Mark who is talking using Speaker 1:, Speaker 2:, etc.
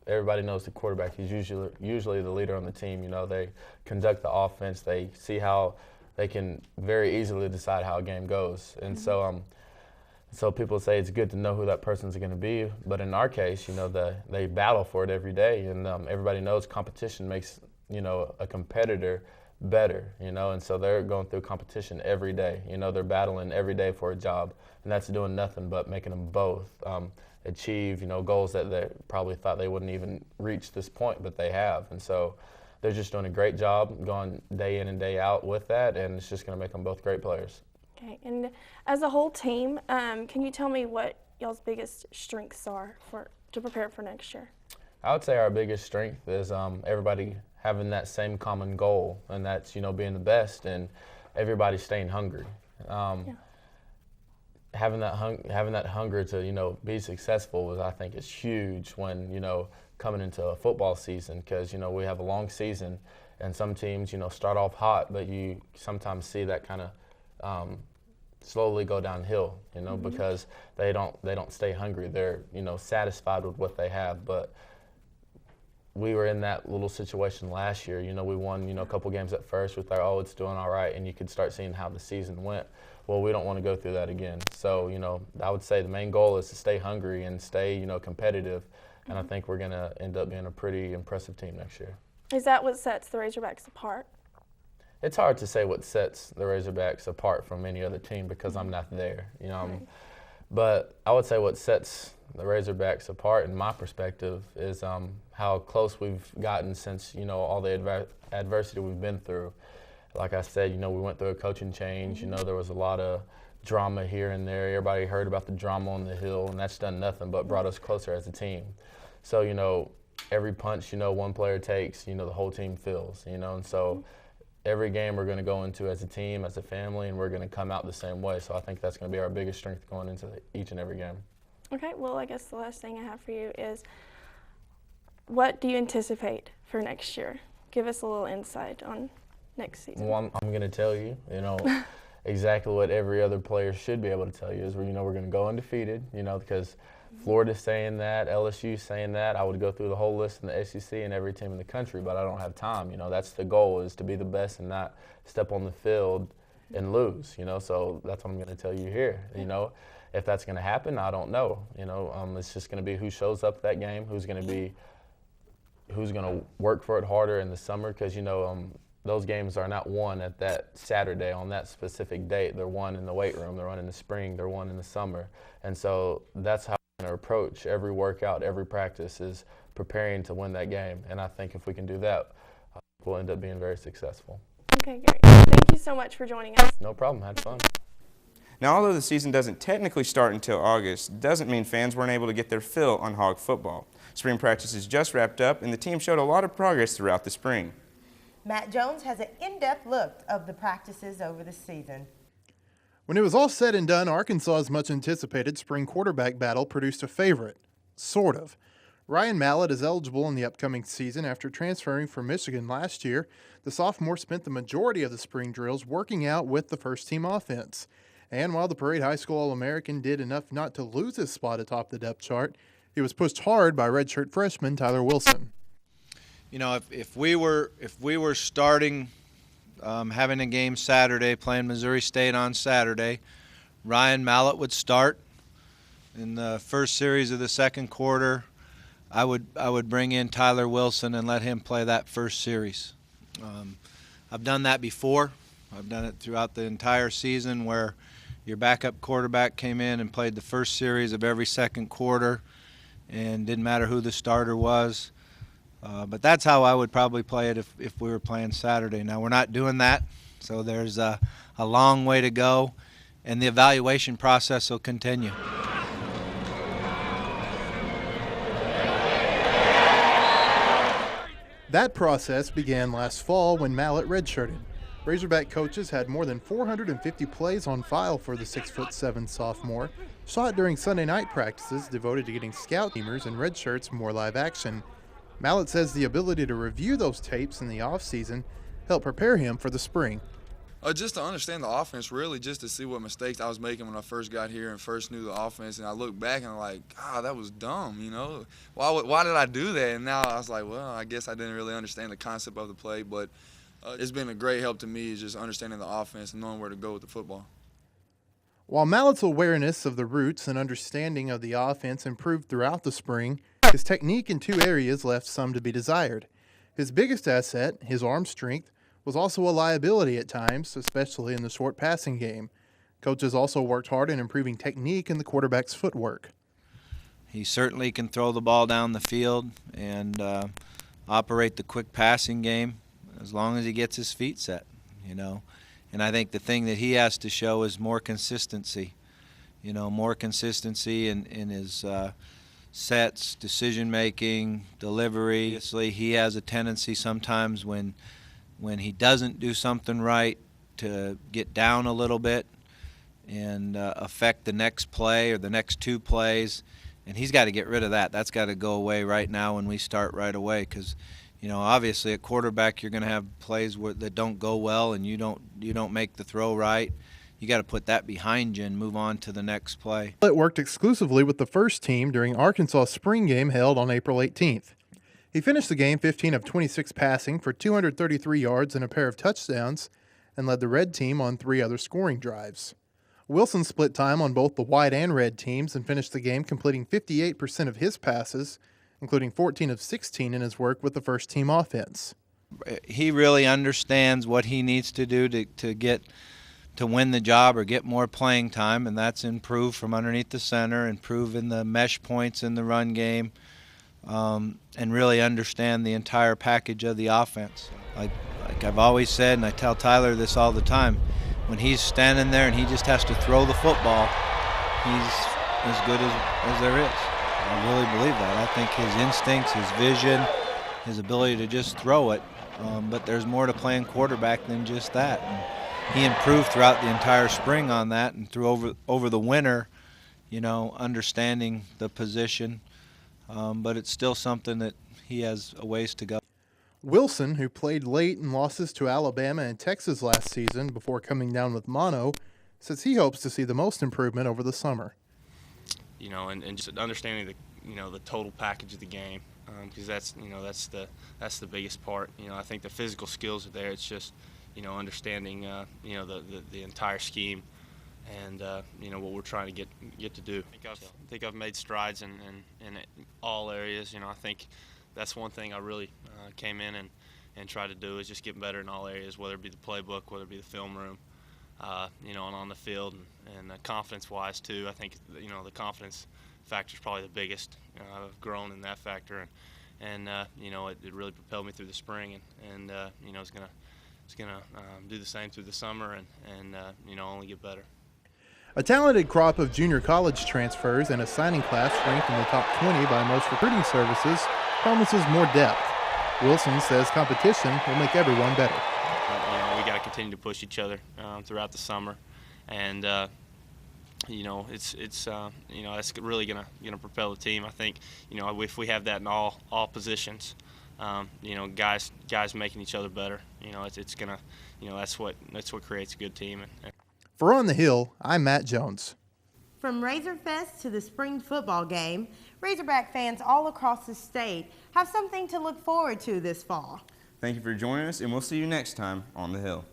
Speaker 1: everybody knows the quarterback. He's usually the leader on the team. They conduct the offense. They see how they can very easily decide how a game goes. And so people say it's good to know who that person's going to be. But in our case, they battle for it every day. And everybody knows competition makes, a competitor better, and so they're going through competition every day. They're battling every day for a job, and that's doing nothing but making them both achieve, goals that they probably thought they wouldn't even reach this point, but they have. And so they're just doing a great job going day in and day out with that, and it's just going to make them both great players.
Speaker 2: Okay, and as a whole team, can you tell me what y'all's biggest strengths are to prepare for next year?
Speaker 1: I would say our biggest strength is everybody having that same common goal, and that's, being the best, and everybody staying hungry. Having that hunger to, be successful I think is huge when, coming into a football season, because, we have a long season, and some teams, start off hot, but you sometimes see that kind of slowly go downhill, because they don't stay hungry. They're, satisfied with what they have. But we were in that little situation last year. We won, a couple games at first. We thought, it's doing all right, and you could start seeing how the season went. Well, we don't want to go through that again. So, I would say the main goal is to stay hungry and stay, competitive, and I think we're going to end up being a pretty impressive team next year.
Speaker 2: Is that what sets the Razorbacks apart?
Speaker 1: It's hard to say what sets the Razorbacks apart from any other team because I'm not there,
Speaker 2: Right.
Speaker 1: But I would say what sets the Razorbacks apart, in my perspective, is how close we've gotten since, all the adversity we've been through. Like I said, we went through a coaching change. There was a lot of drama here and there. Everybody heard about the drama on the Hill, and that's done nothing but brought us closer as a team. So, every punch, one player takes, the whole team feels, and so every game we're going to go into as a team, as a family, and we're going to come out the same way. So I think that's going to be our biggest strength going into each and every game. Okay,
Speaker 2: well, I guess the last thing I have for you is, what do you anticipate for next year? Give us a little insight on next season.
Speaker 1: Well, I'm going to tell you, exactly what every other player should be able to tell you is, we're going to go undefeated, because Florida's saying that, LSU's saying that. I would go through the whole list in the SEC and every team in the country, but I don't have time. That's the goal, is to be the best and not step on the field and lose, so that's what I'm going to tell you here. If that's going to happen, I don't know. It's just going to be who shows up that game, who's going to work for it harder in the summer, because, those games are not won at that Saturday on that specific date. They're won in the weight room. They're won in the spring. They're won in the summer. And so that's how we're going to approach every workout, every practice, is preparing to win that game. And I think if we can do that, we'll end up being very successful.
Speaker 2: Okay, great. Thank you so much for joining us.
Speaker 1: No problem. Had fun.
Speaker 3: Now, although the season doesn't technically start until August, doesn't mean fans weren't able to get their fill on Hog football. Spring practices just wrapped up, and the team showed a lot of progress throughout the spring.
Speaker 4: Matt Jones has an in-depth look of the practices over the season.
Speaker 5: When it was all said and done, Arkansas's much-anticipated spring quarterback battle produced a favorite. Sort of. Ryan Mallett is eligible in the upcoming season after transferring from Michigan last year. The sophomore spent the majority of the spring drills working out with the first-team offense. And while the Parade High School All-American did enough not to lose his spot atop the depth chart, he was pushed hard by redshirt freshman Tyler Wilson.
Speaker 6: If we were starting, having a game Saturday, playing Missouri State on Saturday, Ryan Mallett would start in the first series of the second quarter. I would bring in Tyler Wilson and let him play that first series. I've done that before. I've done it throughout the entire season, where your backup quarterback came in and played the first series of every second quarter, and didn't matter who the starter was. But that's how I would probably play it if we were playing Saturday. Now, we're not doing that, so there's a long way to go, and the evaluation process will continue.
Speaker 5: That process began last fall when Mallett redshirted. Razorback coaches had more than 450 plays on file for the 6'7" sophomore, shot during Sunday night practices devoted to getting scout teamers and redshirts more live action. Mallett says the ability to review those tapes in the offseason helped prepare him for the spring.
Speaker 7: Just to understand the offense, really, just to see what mistakes I was making when I first got here and first knew the offense. And I look back and I'm like, God, that was dumb, you know. Why did I do that? And now I was like, well, I guess I didn't really understand the concept of the play. But it's been a great help to me is just understanding the offense and knowing where to go with the football.
Speaker 5: While Mallett's awareness of the routes and understanding of the offense improved throughout the spring, his technique in two areas left some to be desired. His biggest asset, his arm strength, was also a liability at times, especially in the short passing game. Coaches also worked hard in improving technique in the quarterback's footwork.
Speaker 6: He certainly can throw the ball down the field and operate the quick passing game as long as he gets his feet set, you know. And I think the thing that he has to show is more consistency, you know, more consistency in his sets, decision-making, delivery. Obviously, he has a tendency sometimes when he doesn't do something right to get down a little bit and affect the next play or the next two plays, and he's got to get rid of that. That's got to go away right now when we start right away because, you know, obviously at quarterback you're going to have plays that don't go well and you don't make the throw right. You got to put that behind you and move on to the next play.
Speaker 5: It worked exclusively with the first team during Arkansas' spring game held on April 18th. He finished the game 15 of 26 passing for 233 yards and a pair of touchdowns and led the red team on 3 other scoring drives. Wilson split time on both the white and red teams and finished the game completing 58% of his passes, including 14 of 16 in his work with the first team offense.
Speaker 6: He really understands what he needs to do to win the job or get more playing time, and that's improve from underneath the center, improve in the mesh points in the run game, and really understand the entire package of the offense. Like I've always said, and I tell Tyler this all the time, when he's standing there and he just has to throw the football, he's as good as there is. I really believe that. I think his instincts, his vision, his ability to just throw it, but there's more to playing quarterback than just that. And he improved throughout the entire spring on that and through over the winter, you know, understanding the position. But it's still something that he has a ways to go.
Speaker 5: Wilson, who played late in losses to Alabama and Texas last season before coming down with mono, says he hopes to see the most improvement over the summer.
Speaker 8: You know, and just understanding the total package of the game, because that's the biggest part. You know, I think the physical skills are there. It's just, you know, understanding the entire scheme and what we're trying to get to do. I think I've made strides in all areas. You know, I think that's one thing I really came in and tried to do is just get better in all areas, whether it be the playbook, whether it be the film room, and on the field, and confidence-wise too. I think the confidence factor is probably the biggest. I've grown in that factor, and it really propelled me through the spring, and it's gonna do the same through the summer, and only get better.
Speaker 5: A talented crop of junior college transfers and a signing class ranked in the top 20 by most recruiting services promises more depth. Wilson says competition will make everyone better.
Speaker 8: We got to continue to push each other throughout the summer, and it's that's really gonna propel the team. I think if we have that in all positions, guys making each other better. It's gonna that's what creates a good team.
Speaker 5: For On the Hill, I'm Matt Jones.
Speaker 4: From Razorfest to the spring football game, Razorback fans all across the state have something to look forward to this fall.
Speaker 3: Thank you for joining us, and we'll see you next time on the Hill.